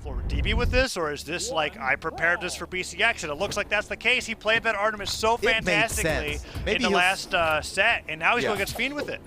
floor DB with this, or is this like I prepared this for BCX, and it looks like that's the case. He played that Artemis so fantastically in the last set, and now he's going against Fiend with it.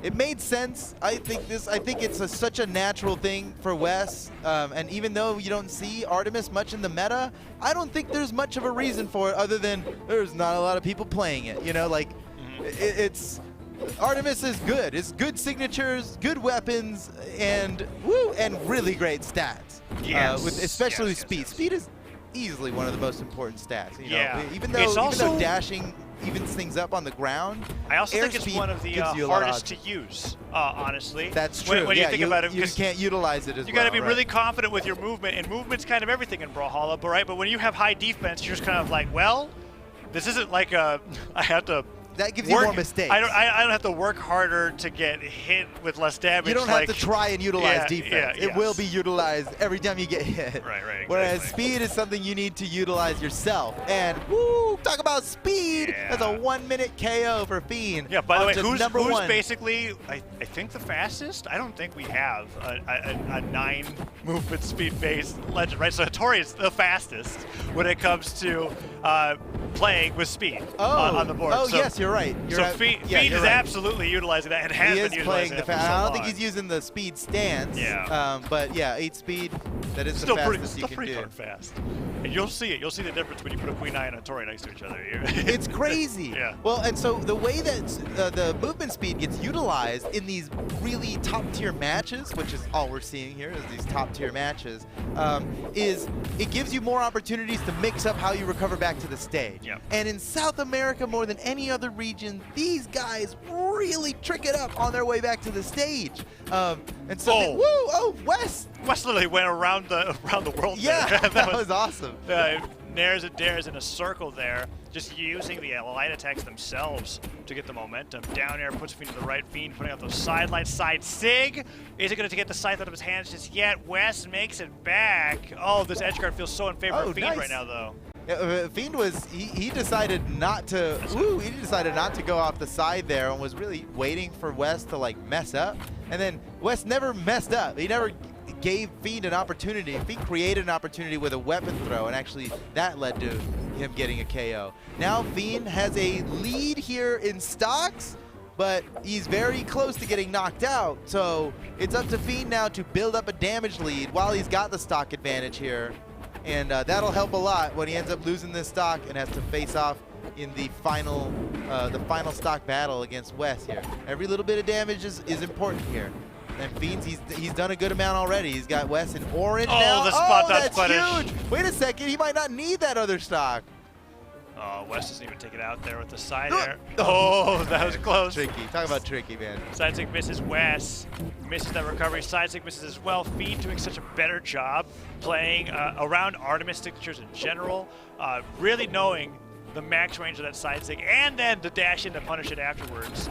It made sense. I think it's such a natural thing for Wes, and even though you don't see Artemis much in the meta, I don't think there's much of a reason for it other than there's not a lot of people playing it. You know, like it's Artemis is good. It's good signatures, good weapons, and really great stats. Yes. Especially speed. Speed is easily one of the most important stats. You know? Even though dashing evens things up on the ground. I also think it's one of the hardest to use, honestly. That's true. When you think about it, you can't utilize it as well. You got to be really confident with your movement, and movement's kind of everything in Brawlhalla, but when you have high defense, you're just kind of like, well, this isn't like I have to. That gives you more mistakes. I don't have to work harder to get hit with less damage. You don't have to try and utilize defense. It will be utilized every time you get hit. Right, exactly. Whereas speed is something you need to utilize yourself. And woo, talk about speed. That's a 1-minute KO for Fiend. Yeah, by the way, who's basically, I think the fastest? I don't think we have a 9 movement speed based legend, right? So Hattori is the fastest when it comes to playing with speed on the board. Oh, so, yes, you're right. Fiend is absolutely utilizing that and has been utilizing that for so long. I don't think he's using the speed stance. Yeah. But yeah, 8 speed, that is still the fastest still you can pretty do. darn fast. And you'll see it. You'll see the difference when you put a Queen Eye and a Hattori next to each other. It's crazy. Yeah. Well, and so the way that the movement speed gets utilized in these really top-tier matches, which is all we're seeing here is these top-tier matches, is it gives you more opportunities to mix up how you recover back to the stage. Yep. And in South America, more than any other region, these guys really trick it up on their way back to the stage. And so, Wes! Wes literally went around the world. Yeah, there. that was awesome. Nares and dares in a circle there, just using the light attacks themselves to get the momentum. Down air puts Fiend to the right. Fiend putting out those sidelines. Side sig. Isn't going to get the scythe out of his hands just yet. Wes makes it back. Oh, this edge guard feels so in favor of Fiend right now, though. Fiend was he decided not to he decided not to go off the side there and was really waiting for Wes to like mess up, and then Wes never messed up. He never gave Fiend an opportunity. Fiend created an opportunity with a weapon throw, and actually that led to him getting a KO. Now Fiend has a lead here in stocks, but he's very close to getting knocked out. So it's up to Fiend now to build up a damage lead while he's got the stock advantage here. And that'll help a lot when he ends up losing this stock and has to face off in the final stock battle against Wes here. Every little bit of damage is important here. And Fiend's, he's done a good amount already. He's got Wes in orange now. The spot that's punish. Huge. Wait a second, he might not need that other stock. Wes doesn't even take it out there with the side air. Oh, that was close. Tricky. Talk about tricky, man. Side sig misses Wes. Misses that recovery. Side sig misses as well. Fiend doing such a better job playing around Artemis signatures in general. Really knowing the max range of that side sig, and then the dash in to punish it afterwards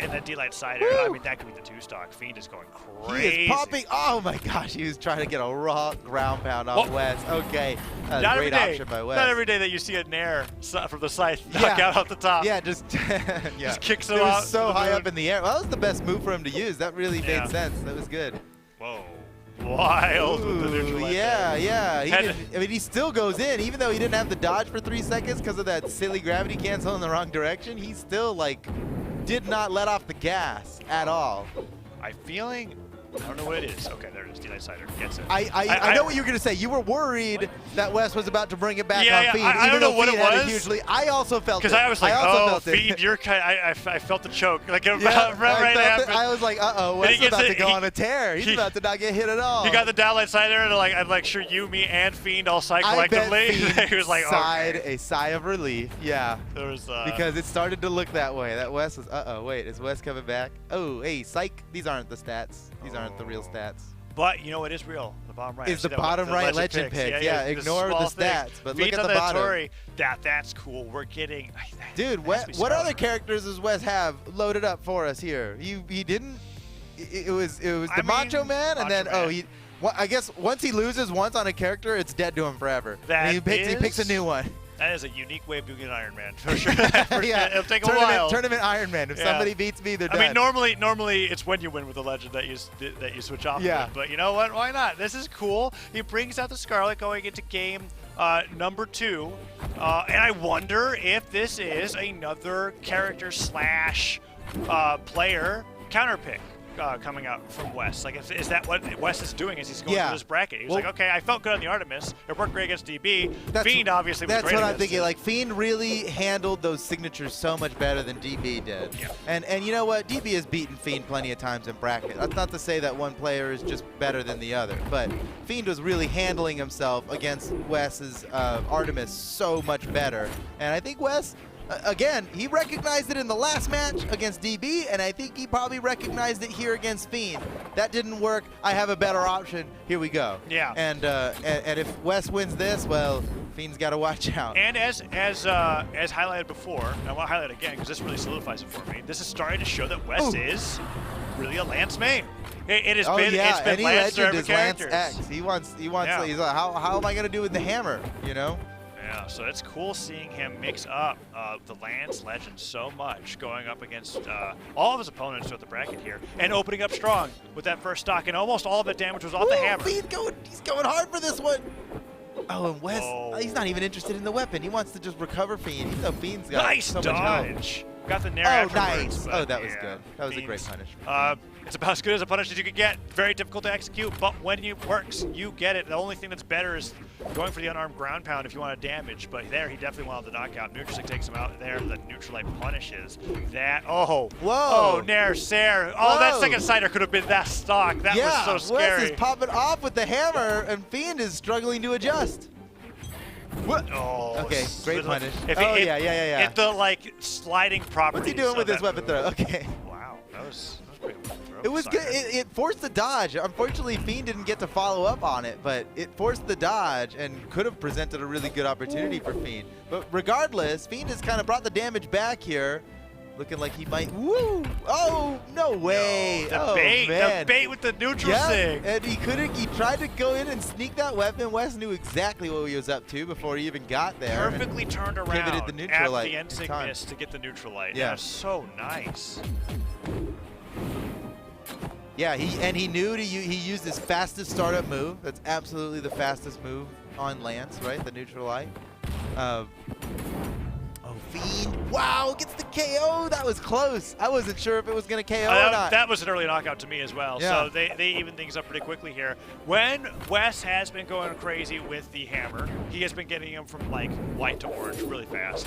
in that D-Light side air. I mean, that could be the 2-stock. Fiend is going crazy. He is popping. Oh my gosh, he was trying to get a raw ground pound on Wes. Okay, not great option by Wes. Not every day that you see a Nair from the side knock out off the top. Yeah, just just kicks him out. It out was so high up in the air. Well, that was the best move for him to use. That really made sense. That was good. Whoa. Wild with the neutral yeah. I mean, he still goes in, even though he didn't have the dodge for 3 seconds because of that silly gravity cancel in the wrong direction. He still like did not let off the gas at all. I'm feeling. I don't know what it is. Okay, there it is. D-Light Cider gets it. I know what you were going to say. You were worried that Wes was about to bring it back on Fiend. I don't know what it was. I also felt it. Because I was like, oh, Fiend, you're kind of, I felt the choke. Like, right after. I was like, uh-oh, Wes is about to go on a tear. He's about to not get hit at all. He got the D-Light Cider, and I'm like, sure, you, me, and Fiend all sighed collectively. He was like, sighed a sigh of relief. Yeah. There was, because it started to look that way. That Wes was, wait, is Wes coming back? Oh, hey, psych. These aren't the stats. These aren't the real stats. But you know what is real? The bottom right. Is the bottom right legend pick. Yeah, ignore the stats. But look at the bottom. That's cool. We're getting. Dude, what other characters does Wes have loaded up for us here? He didn't. It was the Macho Man, and then I guess once he loses once on a character, it's dead to him forever. He picks a new one. That is a unique way of doing an Iron Man, for sure. It'll take a while. Tournament Iron Man. If somebody beats me, they're dead. I mean, normally it's when you win with a legend that you switch off. Yeah. With it. But you know what? Why not? This is cool. He brings out the Scarlet going into game number 2, and I wonder if this is another character slash player counterpick. Coming out from West. Like, is that what West is doing? Is he's going through this bracket? He's like, okay, I felt good on the Artemis. It worked great against DB. Fiend obviously was great. That's what I'm thinking. It. Like, Fiend really handled those signatures so much better than DB did. Yeah. And you know what? DB has beaten Fiend plenty of times in bracket. That's not to say that one player is just better than the other, but Fiend was really handling himself against West's Artemis so much better. And I think West, again, he recognized it in the last match against DB, and I think he probably recognized it here against Fiend. That didn't work. I have a better option. Here we go. Yeah. And if West wins this, well, Fiend's got to watch out. And as highlighted before, and I want to highlight it again because this really solidifies it for me. This is starting to show that West is really a Lance main. It has been. Yeah. It's been Any Lance legend is characters. Lance X. He wants. Yeah. He's like, how am I gonna do with the hammer? You know. Yeah, so it's cool seeing him mix up the Lance legend so much, going up against all of his opponents throughout the bracket here, and opening up strong with that first stock, and almost all of the damage was off the hammer. He's going hard for this one. Oh, and West, he's not even interested in the weapon. He wants to just recover Fiend, even though Fiend's got so much health. Got the nair afterwards. Nice. Oh, that was good. That was a great punish. It's about as good as a punish as you could get. Very difficult to execute, but when it works, you get it. The only thing that's better is going for the unarmed ground pound if you want to damage, but there he definitely wanted the knockout. Neutralic takes him out there. The Neutralite punishes that. Oh, whoa. Oh, nair, Sair. Oh, that second sider could have been that stock. That was so scary. West is popping off with the hammer, and Fiend is struggling to adjust. What? Oh, okay, great punish. Yeah. Hit the sliding properties. What's he doing with his weapon throw? Okay. Wow, that was great. It was good. It forced the dodge. Unfortunately, Fiend didn't get to follow up on it, but it forced the dodge and could have presented a really good opportunity for Fiend. But regardless, Fiend has kind of brought the damage back here. Looking like he might. Woo! Oh, no way! No, the bait with the neutral sig. And he couldn't. He tried to go in and sneak that weapon. West knew exactly what he was up to before he even got there. Perfectly turned around pivoted the neutral after the end sig miss to get the neutral light. Yeah, so nice. Yeah, he knew he used his fastest startup move. That's absolutely the fastest move on Lance, right? The neutral light. Fiend. Wow, gets the KO. That was close. I wasn't sure if it was going to KO or not. That was an early knockout to me as well. Yeah. So they even things up pretty quickly here. When Wes has been going crazy with the hammer, he has been getting him from like white to orange really fast.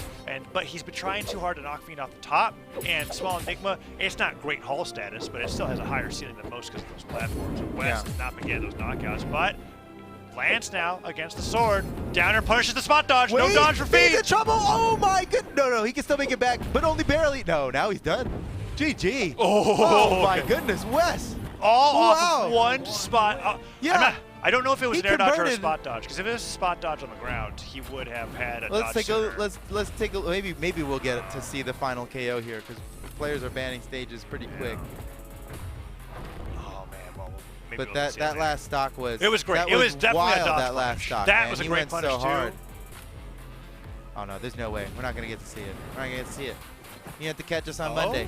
But he's been trying too hard to knock Fiend off the top. And Small Enigma, it's not great hull status, but it still has a higher ceiling than most because of those platforms. And Wes has not been getting those knockouts. But Lance now against the sword. Downer punishes the spot dodge. No dodge for Fiend. He's in trouble. Oh my goodness. No, he can still make it back, but only barely. No, now he's done. GG. Oh my goodness, Wes. All off of one spot. Yeah. I don't know if it was an air dodge or a spot dodge, because if it was a spot dodge on the ground, he would have had a dodge sooner. Let's take a maybe we'll get to see the final KO here, because players are banning stages pretty quick. But that last stock was... It was great. It was definitely wild, a dodge that last stock. That was a great punish, so hard. too. Oh, no, there's no way. We're not going to get to see it. We're not going to get to see it. You have to catch us on Monday.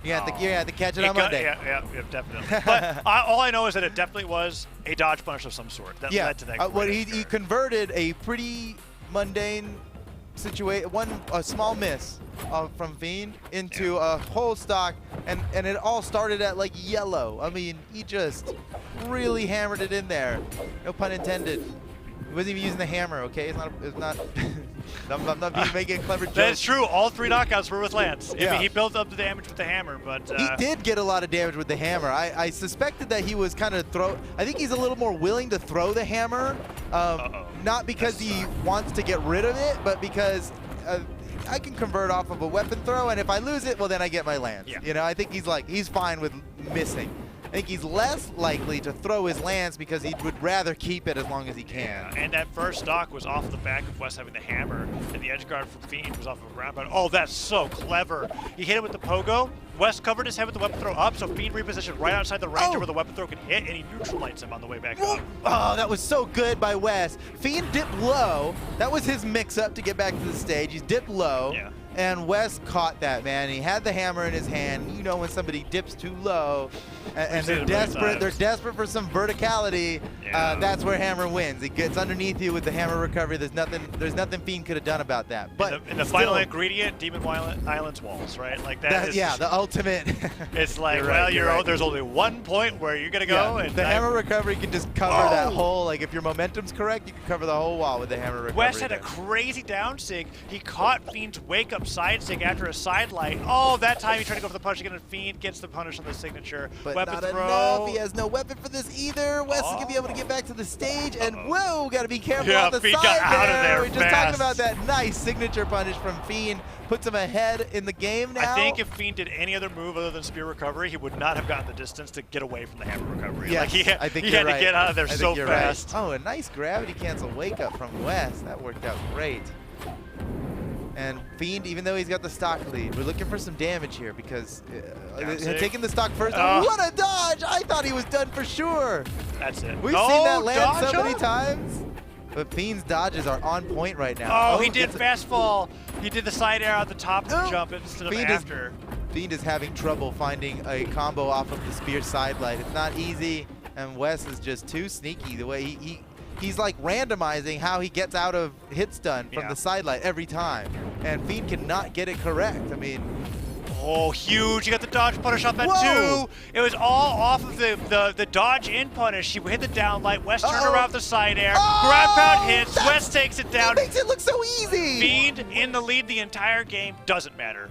You have to catch it on Monday. Yeah, definitely. But all I know is that it definitely was a dodge punish of some sort that led to that. He converted a pretty mundane situation, a small miss from Fiend into a whole stock, and it all started at like yellow. I mean, he just really hammered it in there. No pun intended. He wasn't even using the hammer, okay? It's not I'm not making clever jokes. That's true. All three knockouts were with Lance. I mean, he built up the damage with the hammer, but... he did get a lot of damage with the hammer. I suspected that he was kind of I think he's a little more willing to throw the hammer, not because he wants to get rid of it, but because I can convert off of a weapon throw, and if I lose it, well, then I get my Lance. Yeah. You know, I think he's fine with missing. I think he's less likely to throw his Lance because he would rather keep it as long as he can. Yeah, and that first stock was off the back of Wes having the hammer, and the edge guard from Fiend was off of a ground pound. Oh, that's so clever. He hit it with the pogo, West covered his head with the weapon throw up, so Fiend repositioned right outside the range of where the weapon throw could hit, and he neutralized him on the way back up. Oh, that was so good by West. Fiend dipped low. That was his mix-up to get back to the stage. He's dipped low. Yeah. And Wes caught that, man. He had the hammer in his hand. You know when somebody dips too low and they're desperate for some verticality, that's where Hammer wins. It gets underneath you with the hammer recovery. There's nothing Fiend could have done about that. But in the final ingredient, Demon Island's walls, right? Like that is the ultimate. It's like, there's only one point where you're gonna go, and the hammer recovery can just cover that whole. Like if your momentum's correct, you can cover the whole wall with the hammer recovery. Wes had a crazy down sig. He caught Fiend's wake up side sig after a side light. Oh, that time he tried to go for the punch again, and Fiend gets the punish on the signature. But weapon not throw. Enough. He has no weapon for this either. Wes is gonna be able to get back to the stage, and whoa, gotta be careful on the Fiend side got out of there We're just talking about that nice signature punish from Fiend. Puts him ahead in the game now. I think if Fiend did any other move other than spear recovery, he would not have gotten the distance to get away from the hammer recovery. Yes, like he had to get out of there so fast. Right. Oh, a nice gravity cancel wake up from Wes. That worked out great. And Fiend, even though he's got the stock lead, we're looking for some damage here because taking the stock first. What a dodge! I thought he was done for sure. That's it. We've seen that land so many times. But Fiend's dodges are on point right now. Oh, he did fast fall. He did the side air at the top jump instead of after. Fiend is having trouble finding a combo off of the spear side light. It's not easy, and Wes is just too sneaky the way he's like randomizing how he gets out of hit stun from the side light every time. And Fiend cannot get it correct. I mean, oh, huge. You got the dodge punish off that too. It was all off of the dodge in punish. He hit the down light. West turned around the side air. Grab pound hits. West takes it down. That makes it look so easy. Fiend in the lead the entire game. Doesn't matter.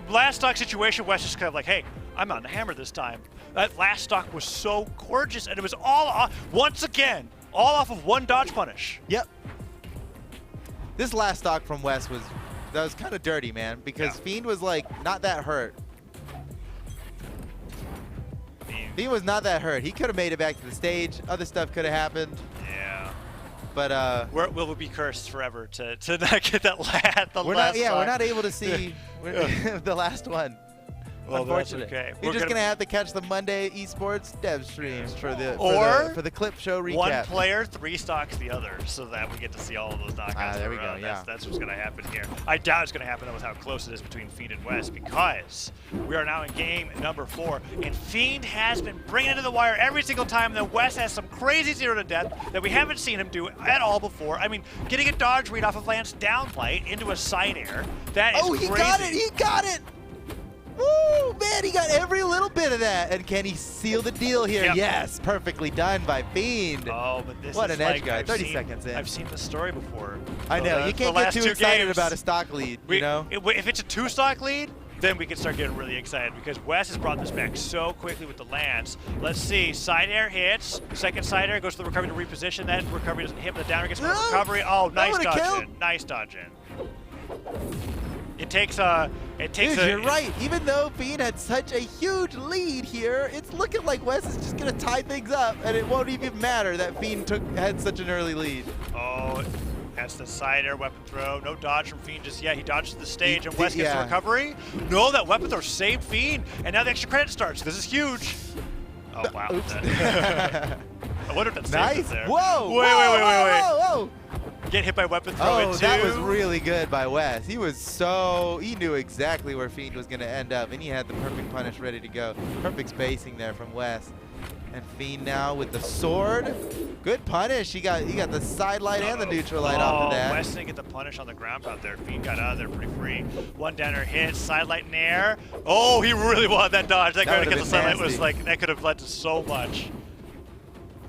Last stock situation, West is kind of like, hey, I'm on the hammer this time. That last stock was so gorgeous, and it was all off, once again, all off of one dodge punish. Yep. This last stock from West was kind of dirty, man, because Fiend was like not that hurt. Fiend was not that hurt. He could have made it back to the stage. Other stuff could have happened. Yeah. But we'll be cursed forever to not get that last. We're not able to see the last one. Well, unfortunately, okay. We're just gonna have to catch the Monday esports dev streams for the clip show recap. One player, 3 stocks the other, so that we get to see all of those knockouts. There we go. That's what's gonna happen here. I doubt it's gonna happen though with how close it is between Fiend and West, because we are now in game number 4, and Fiend has been bringing it to the wire every single time. Then West has some crazy 0 to death that we haven't seen him do at all before. I mean, getting a dodge read off of Lance down light into a side air. That is crazy. Oh, he got it! He got it! Woo, man, he got every little bit of that. And can he seal the deal here? Yep. Yes, perfectly done by Fiend. Oh, but this what is an like edge guard, 30 seconds in. I've seen this story before. I know, you can't get too excited about a stock lead, you know? If it's a 2-stock lead, then we can start getting really excited because Wes has brought this back so quickly with the Lance. Let's see, side air hits, second side air goes to the recovery to reposition that. Recovery doesn't hit, but the downer gets the recovery. Oh, nice dodge in. Nice dodge in. Dude, you're right. Even though Fiend had such a huge lead here, it's looking like Wes is just gonna tie things up, and it won't even matter that Fiend had such an early lead. Oh, that's the side air weapon throw. No dodge from Fiend just yet. He dodges the stage, and Wes gets the recovery. No, that weapon throw saved Fiend, and now the extra credit starts. This is huge. Oh wow. I wonder if that saved it there. Whoa! Wait. Get hit by weapon throw in 2. That was really good by Wes. He knew exactly where Fiend was going to end up, and he had the perfect punish ready to go. Perfect spacing there from Wes. And Fiend now with the sword. Good punish. He got the side light and the neutral light off of that. Wes didn't get the punish on the ground out there. Fiend got out of there pretty free. One downer hit, side light in air. Oh, he really wanted that dodge. That guy against the side light was like, that could have led to so much.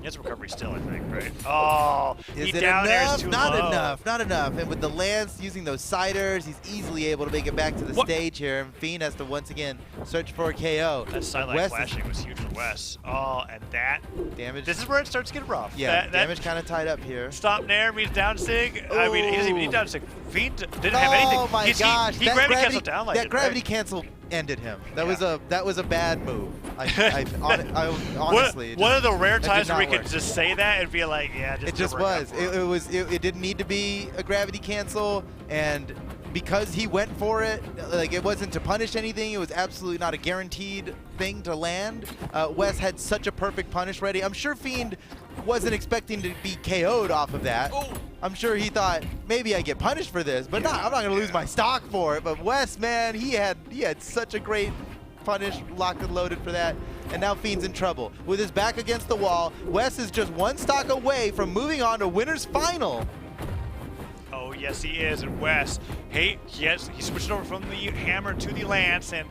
He has recovery still, I think, right? Oh, is it enough? Not enough. And with the Lance using those siders, he's easily able to make it back to the stage here. And Fiend has to once again search for a KO. That sidelight flashing was huge for Wes. Oh, and that damage. This is where it starts to get rough. Yeah, damage kind of tied up here. Stop nair means down sig. I mean, he doesn't even need down sig. Fiend didn't have anything. Oh my gosh! He gravity canceled down like that gravity cancel ended him. That was a bad move. Honestly, one of the rare times where we could just say that and be like, yeah, it just was. It didn't need to be a gravity cancel, and because he went for it, like it wasn't to punish anything, it was absolutely not a guaranteed thing to land. Wes had such a perfect punish ready. I'm sure Fiend wasn't expecting to be KO'd off of that. Oh. I'm sure he thought, maybe I get punished for this, but I'm not gonna lose my stock for it. But Wes, man, he had such a great punish, locked and loaded for that. And now Fiend's in trouble. With his back against the wall, Wes is just one stock away from moving on to winner's final. Oh, yes, he is. And Wes, hey, he switched over from the hammer to the lance, and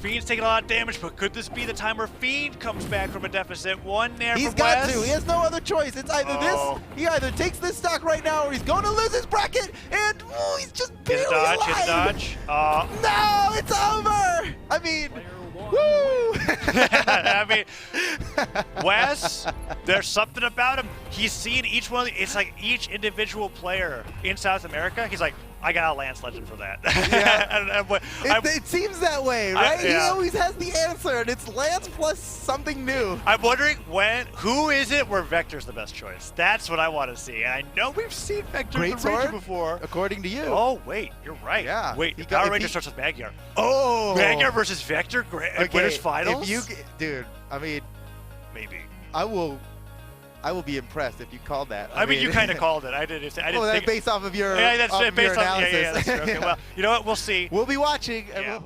Fiend's taking a lot of damage, but could this be the time where Fiend comes back from a deficit? One there He's from got Wes. to. He has no other choice. It's either this, he either takes this stock right now, or he's going to lose his bracket, and he's just barely Hit a dodge, alive. hit a dodge. No, it's over. I mean, woo. I mean, Wes, there's something about him. He's seen each one of the, it's like each individual player in South America, he's like, I got a Lance Legend for that. Yeah. It seems that way, right? Yeah. He always has the answer, and it's Lance plus something new. I'm wondering who is it where Vector's the best choice? That's what I want to see. And I know we've seen Vector in the region before. According to you. Oh, wait, you're right. Yeah. Wait, the Power Ranger starts with Magyar. Oh. Magyar versus Vector, winners finals? Dude, I mean, maybe. I will be impressed if you called that. I mean, you kind of called it. I didn't that's based off of your, yeah, that's analysis. based on, yeah, that's true. Okay, well, you know what? We'll see. We'll be watching. And yeah.